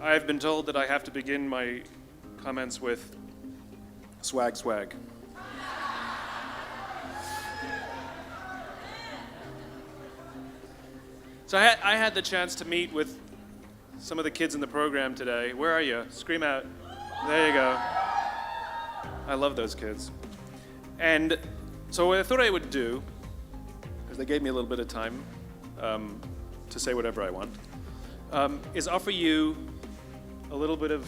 I've been told that I have to begin my comments with swag, swag. So I had the chance to meet with some of the kids in the program today. Where are you? Scream out. There you go. I love those kids. And so what I thought I would do, because they gave me a little bit of time to say whatever I want, is offer you a little bit of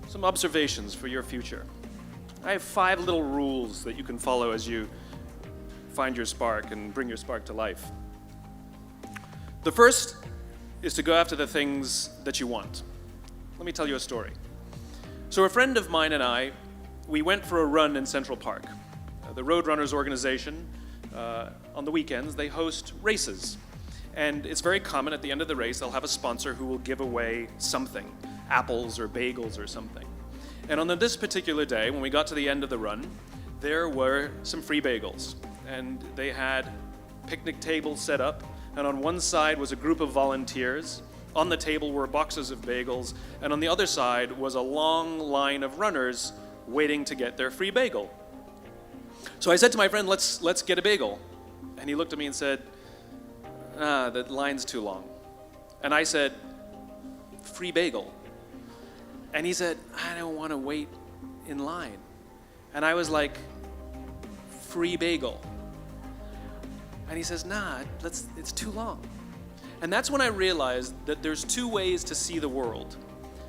some observations for your future. I have 5 little rules that you can follow as you find your spark and bring your spark to life. The first is to go after the things that you want. Let me tell you a story. So a friend of mine and I, we went for a run in Central Park. The Roadrunners organization, on the weekends, they host races. And it's very common at the end of the race, they'll have a sponsor who will give away something, apples or bagels or something. And on this particular day, when we got to the end of the run, there were some free bagels. And they had picnic tables set up, and on one side was a group of volunteers. On the table were boxes of bagels, and on the other side was a long line of runners waiting to get their free bagel. So I said to my friend, let's get a bagel. And he looked at me and said, the line's too long. And I said, free bagel. And he said, I don't want to wait in line. And I was like, free bagel. And he says, it's too long. And that's when I realized that there's 2 ways to see the world.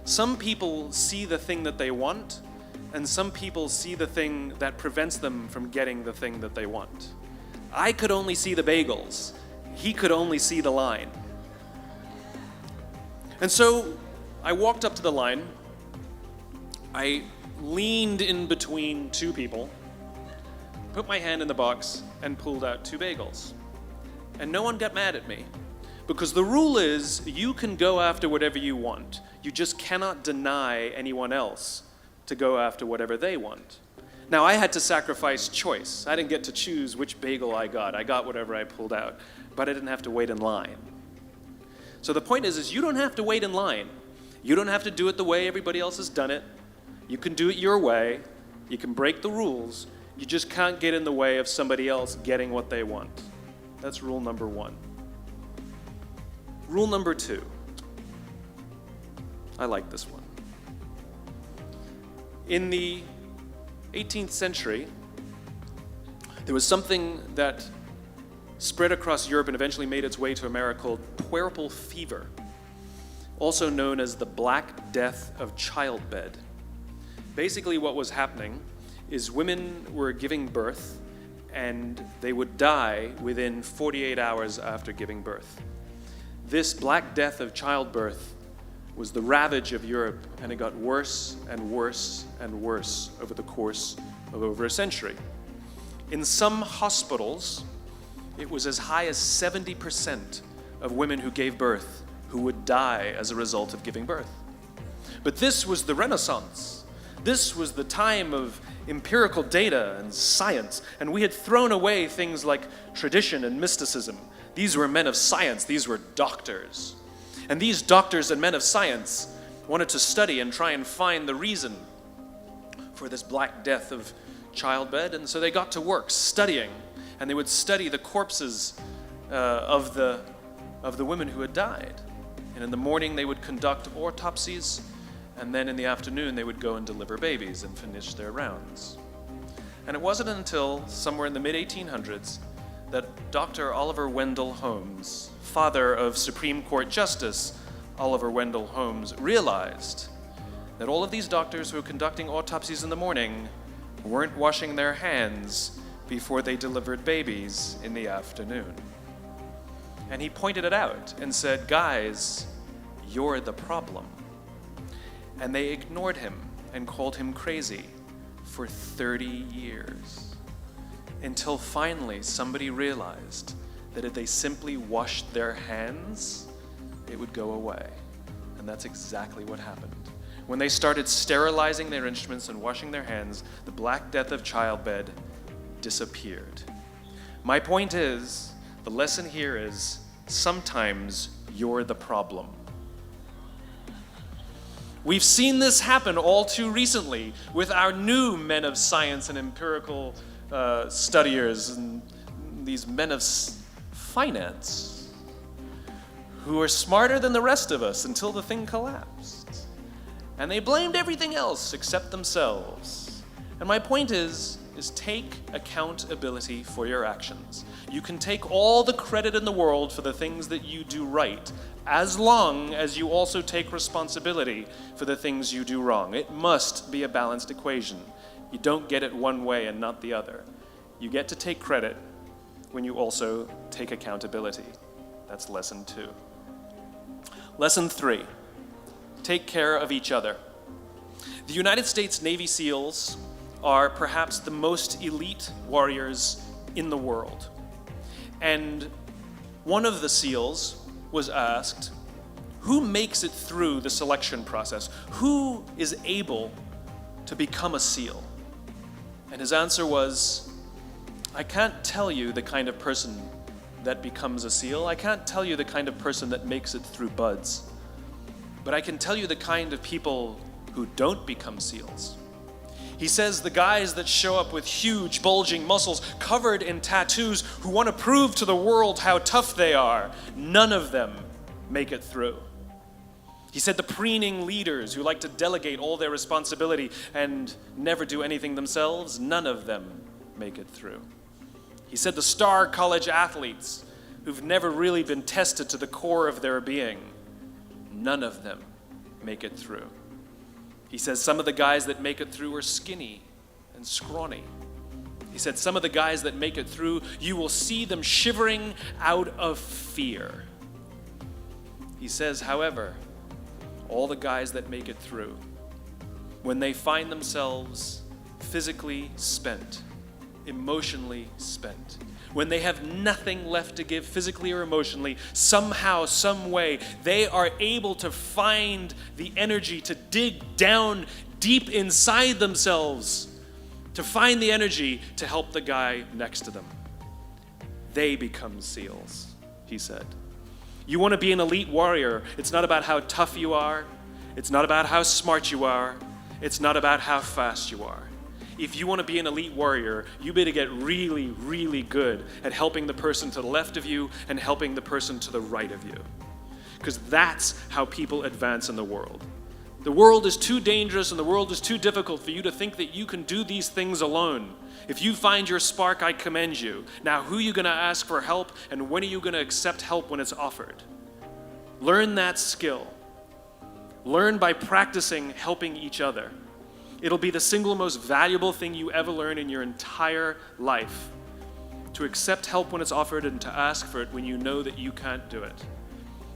Some people see the thing that they want, and some people see the thing that prevents them from getting the thing that they want. I could only see the bagels. He could only see the line. And so I walked up to the line. I leaned in between 2 people, put my hand in the box, and pulled out 2 bagels. And no one got mad at me. Because the rule is, you can go after whatever you want. You just cannot deny anyone else to go after whatever they want. Now, I had to sacrifice choice. I didn't get to choose which bagel I got. I got whatever I pulled out. But I didn't have to wait in line. So the point is you don't have to wait in line. You don't have to do it the way everybody else has done it. You can do it your way. You can break the rules. You just can't get in the way of somebody else getting what they want. That's rule number 1. Rule number 2. I like this one. In the 18th century, there was something that spread across Europe and eventually made its way to America called puerperal fever, also known as the Black Death of childbed. Basically what was happening is women were giving birth and they would die within 48 hours after giving birth. This Black Death of childbirth was the ravage of Europe, and it got worse and worse and worse over the course of over a century. In some hospitals, it was as high as 70% of women who gave birth who would die as a result of giving birth. But this was the Renaissance. This was the time of empirical data and science, and we had thrown away things like tradition and mysticism. These were men of science. These were doctors. And these doctors and men of science wanted to study and try and find the reason for this Black Death of childbed, and so they got to work studying, and they would study the corpses of the women who had died. And in the morning they would conduct autopsies, and then in the afternoon they would go and deliver babies and finish their rounds. And it wasn't until somewhere in the mid-1800s that Dr. Oliver Wendell Holmes, father of Supreme Court Justice Oliver Wendell Holmes, realized that all of these doctors who were conducting autopsies in the morning weren't washing their hands before they delivered babies in the afternoon. And he pointed it out and said, guys, you're the problem. And they ignored him and called him crazy for 30 years. Until finally somebody realized that if they simply washed their hands, it would go away. And that's exactly what happened. When they started sterilizing their instruments and washing their hands, the Black Death of childbed disappeared. My point is, the lesson here is, sometimes you're the problem. We've seen this happen all too recently with our new men of science and empirical studiers and these men of finance who are smarter than the rest of us until the thing collapsed. And they blamed everything else except themselves. And my point is take accountability for your actions. You can take all the credit in the world for the things that you do right, as long as you also take responsibility for the things you do wrong. It must be a balanced equation. You don't get it one way and not the other. You get to take credit when you also take accountability. That's lesson 2. Lesson 3, take care of each other. The United States Navy SEALs are perhaps the most elite warriors in the world. And one of the SEALs was asked, who makes it through the selection process? Who is able to become a SEAL? And his answer was, I can't tell you the kind of person that becomes a SEAL. I can't tell you the kind of person that makes it through BUD/S. But I can tell you the kind of people who don't become SEALs. He says the guys that show up with huge, bulging muscles, covered in tattoos, who want to prove to the world how tough they are, none of them make it through. He said the preening leaders who like to delegate all their responsibility and never do anything themselves, none of them make it through. He said the star college athletes who've never really been tested to the core of their being, none of them make it through. He says some of the guys that make it through are skinny and scrawny. He said some of the guys that make it through, you will see them shivering out of fear. He says, however, all the guys that make it through, when they find themselves physically spent, emotionally spent, when they have nothing left to give physically or emotionally, somehow, some way, they are able to find the energy to dig down deep inside themselves, to find the energy to help the guy next to them. They become SEALs, he said. You want to be an elite warrior. It's not about how tough you are. It's not about how smart you are. It's not about how fast you are. If you want to be an elite warrior, you better get really, really good at helping the person to the left of you and helping the person to the right of you. Because that's how people advance in the world. The world is too dangerous and the world is too difficult for you to think that you can do these things alone. If you find your spark, I commend you. Now, who are you going to ask for help, and when are you going to accept help when it's offered? Learn that skill. Learn by practicing helping each other. It'll be the single most valuable thing you ever learn in your entire life. To accept help when it's offered and to ask for it when you know that you can't do it.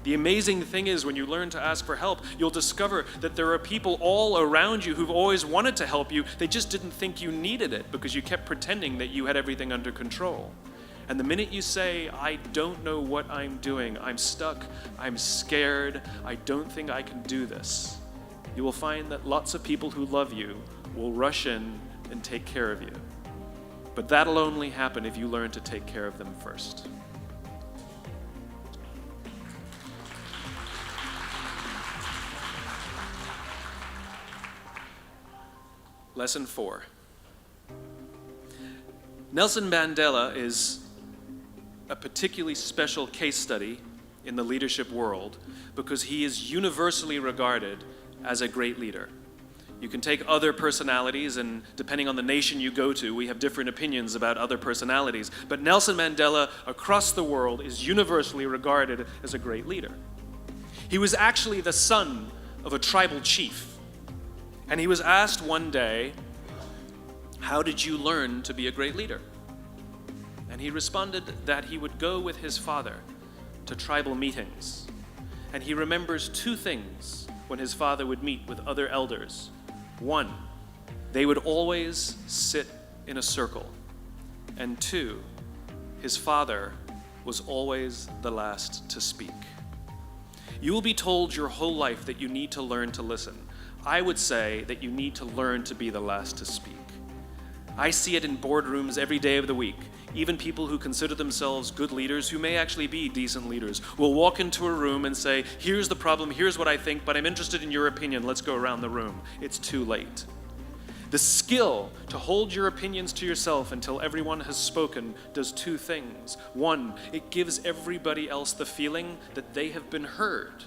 The amazing thing is when you learn to ask for help, you'll discover that there are people all around you who've always wanted to help you. They just didn't think you needed it because you kept pretending that you had everything under control. And the minute you say, I don't know what I'm doing, I'm stuck, I'm scared, I don't think I can do this, you will find that lots of people who love you will rush in and take care of you. But that'll only happen if you learn to take care of them first. Lesson 4. Nelson Mandela is a particularly special case study in the leadership world because he is universally regarded as a great leader. You can take other personalities, and depending on the nation you go to, we have different opinions about other personalities. But Nelson Mandela, across the world, is universally regarded as a great leader. He was actually the son of a tribal chief. And he was asked one day, how did you learn to be a great leader? And he responded that he would go with his father to tribal meetings. And he remembers 2 things when his father would meet with other elders. 1, they would always sit in a circle. And 2, his father was always the last to speak. You will be told your whole life that you need to learn to listen. I would say that you need to learn to be the last to speak. I see it in boardrooms every day of the week. even people who consider themselves good leaders, who may actually be decent leaders, will walk into a room and say, here's the problem, here's what I think, but I'm interested in your opinion, let's go around the room. It's too late. The skill to hold your opinions to yourself until everyone has spoken does two things. One, it gives everybody else the feeling that they have been heard.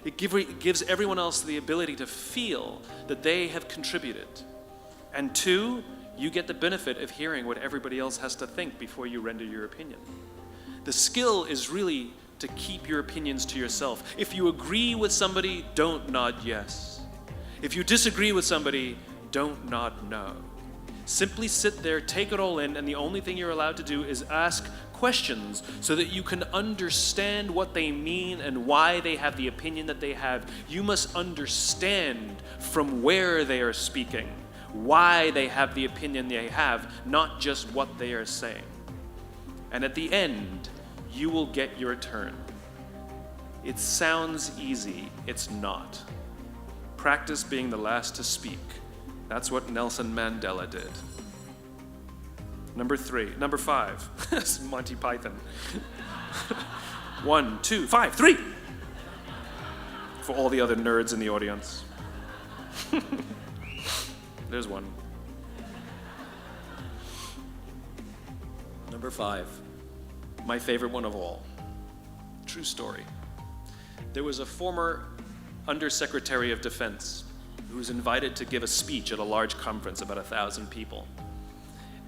It gives everyone else the ability to feel that they have contributed. And two, you get the benefit of hearing what everybody else has to think before you render your opinion. The skill is really to keep your opinions to yourself. If you agree with somebody, don't nod yes. If you disagree with somebody, don't nod no. Simply sit there, take it all in, and the only thing you're allowed to do is ask questions so that you can understand what they mean and why they have the opinion that they have. You must understand from where they are speaking, why they have the opinion they have, not just what they are saying. And at the end, you will get your turn. It sounds easy, it's not. Practice being the last to speak. That's what Nelson Mandela did. Number 5. That's Monty Python. 1, 2, 5, 3. For all the other nerds in the audience. There's one. Number 5. My favorite one of all. True story. There was a former Undersecretary of Defense who was invited to give a speech at a large conference, about 1,000 people.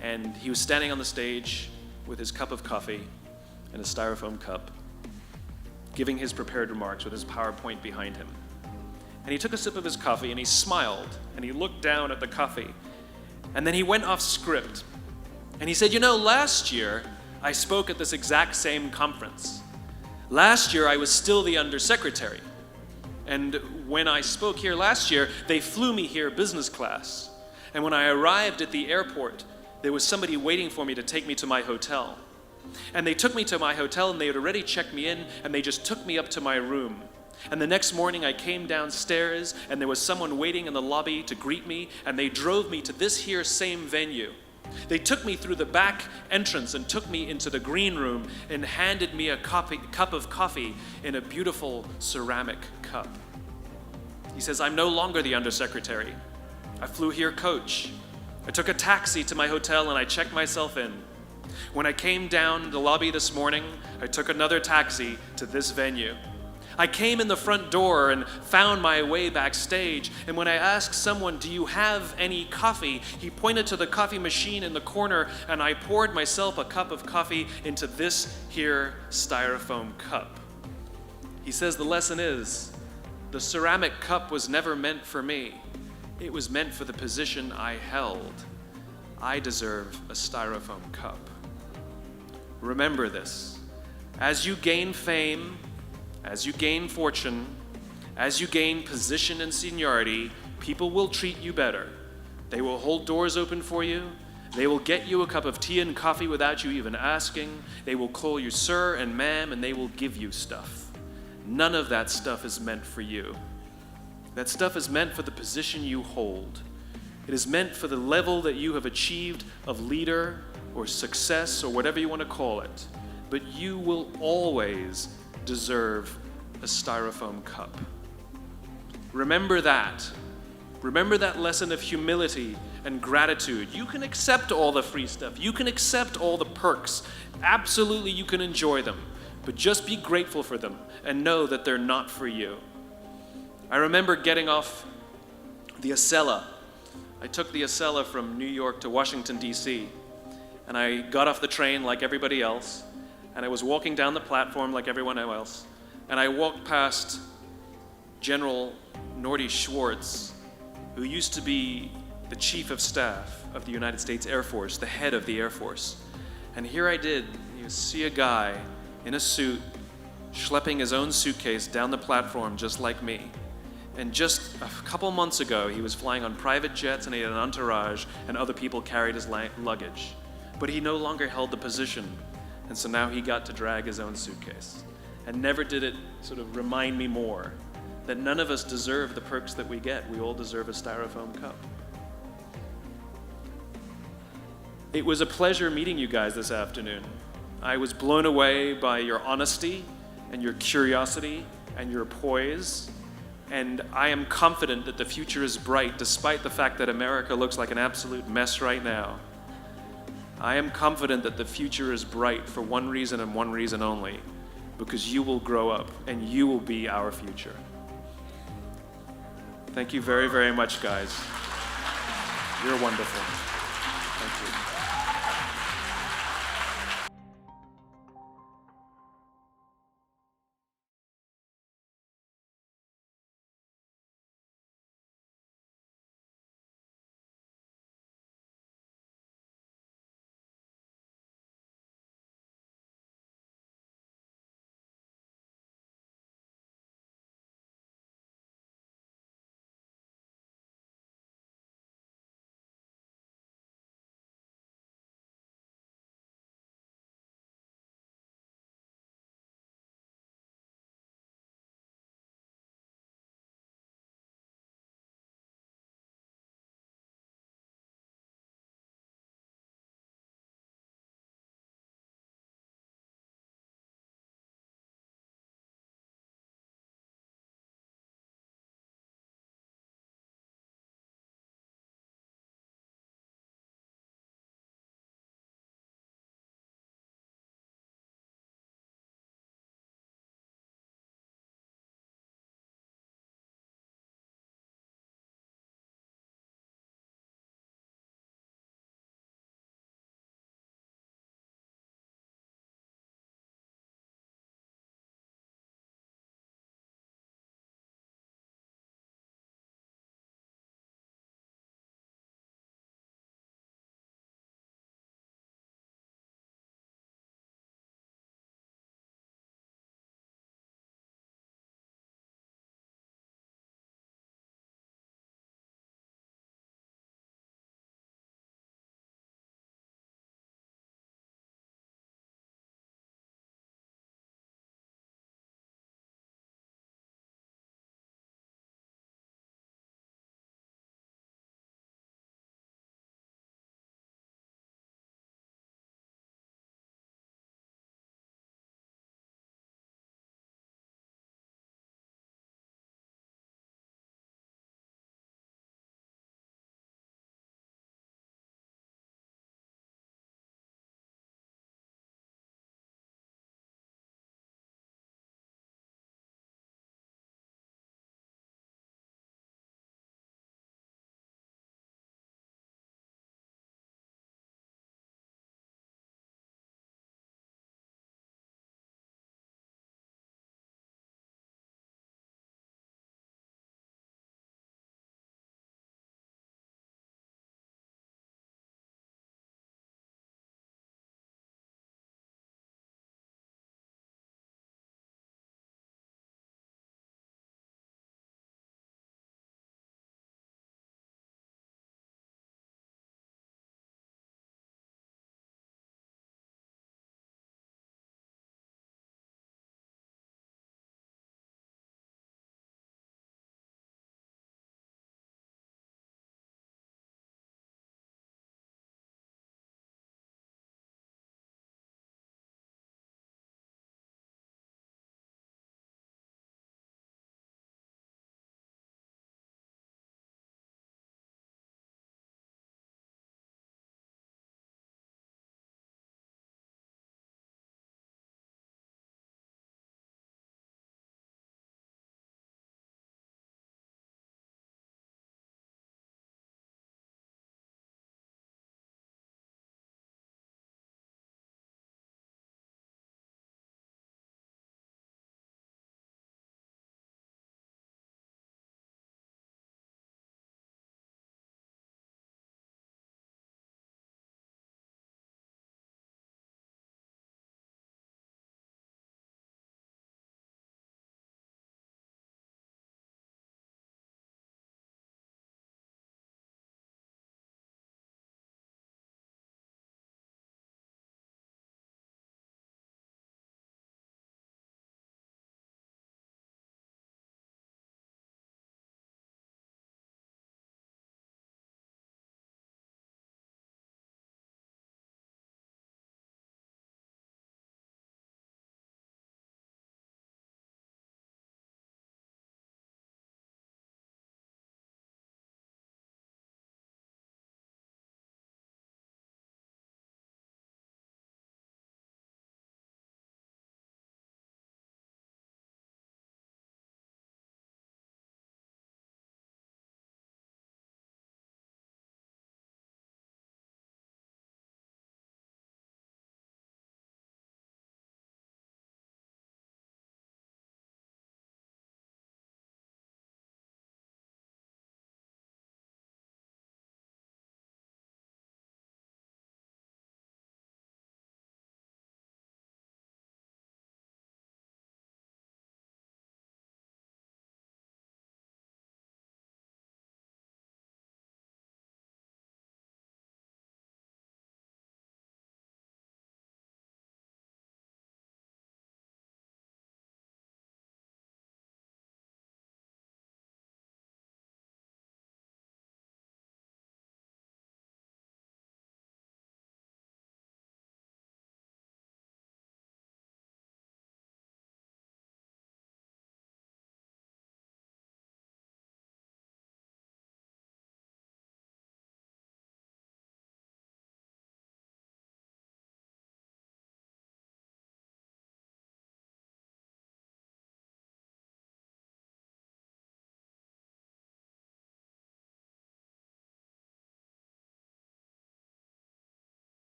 And he was standing on the stage with his cup of coffee and a styrofoam cup, giving his prepared remarks with his PowerPoint behind him. And he took a sip of his coffee and he smiled and he looked down at the coffee. And then he went off script. And he said, last year I spoke at this exact same conference. Last year I was still the undersecretary. And when I spoke here last year, they flew me here business class. And when I arrived at the airport, there was somebody waiting for me to take me to my hotel. And they took me to my hotel and they had already checked me in and they just took me up to my room. And the next morning I came downstairs and there was someone waiting in the lobby to greet me and they drove me to this here same venue. They took me through the back entrance and took me into the green room and handed me a cup of coffee in a beautiful ceramic cup. He says, I'm no longer the undersecretary. I flew here coach. I took a taxi to my hotel and I checked myself in. When I came down the lobby this morning, I took another taxi to this venue. I came in the front door and found my way backstage, and when I asked someone, do you have any coffee? He pointed to the coffee machine in the corner, and I poured myself a cup of coffee into this here styrofoam cup. He says the lesson is, the ceramic cup was never meant for me. It was meant for the position I held. I deserve a styrofoam cup. Remember this. As you gain fame, as you gain fortune, as you gain position and seniority, people will treat you better. They will hold doors open for you. They will get you a cup of tea and coffee without you even asking. They will call you sir and ma'am, and they will give you stuff. None of that stuff is meant for you. That stuff is meant for the position you hold. It is meant for the level that you have achieved of leader or success or whatever you want to call it. But you will always deserve a styrofoam cup. Remember that. Remember that lesson of humility and gratitude. You can accept all the free stuff. You can accept all the perks. Absolutely, you can enjoy them. But just be grateful for them and know that they're not for you. I remember getting off the Acela. I took the Acela from New York to Washington, D.C. And I got off the train like everybody else. And I was walking down the platform like everyone else. And I walked past General Norty Schwartz, who used to be the chief of staff of the United States Air Force, the head of the Air Force. And here I did, see a guy in a suit schlepping his own suitcase down the platform just like me. And just a couple months ago, he was flying on private jets and he had an entourage and other people carried his luggage. But he no longer held the position. And so now he got to drag his own suitcase. And never did it sort of remind me more that none of us deserve the perks that we get. We all deserve a styrofoam cup. It was a pleasure meeting you guys this afternoon. I was blown away by your honesty and your curiosity and your poise. And I am confident that the future is bright, despite the fact that America looks like an absolute mess right now. I am confident that the future is bright for one reason and one reason only, because you will grow up and you will be our future. Thank you very, very much, guys. You're wonderful.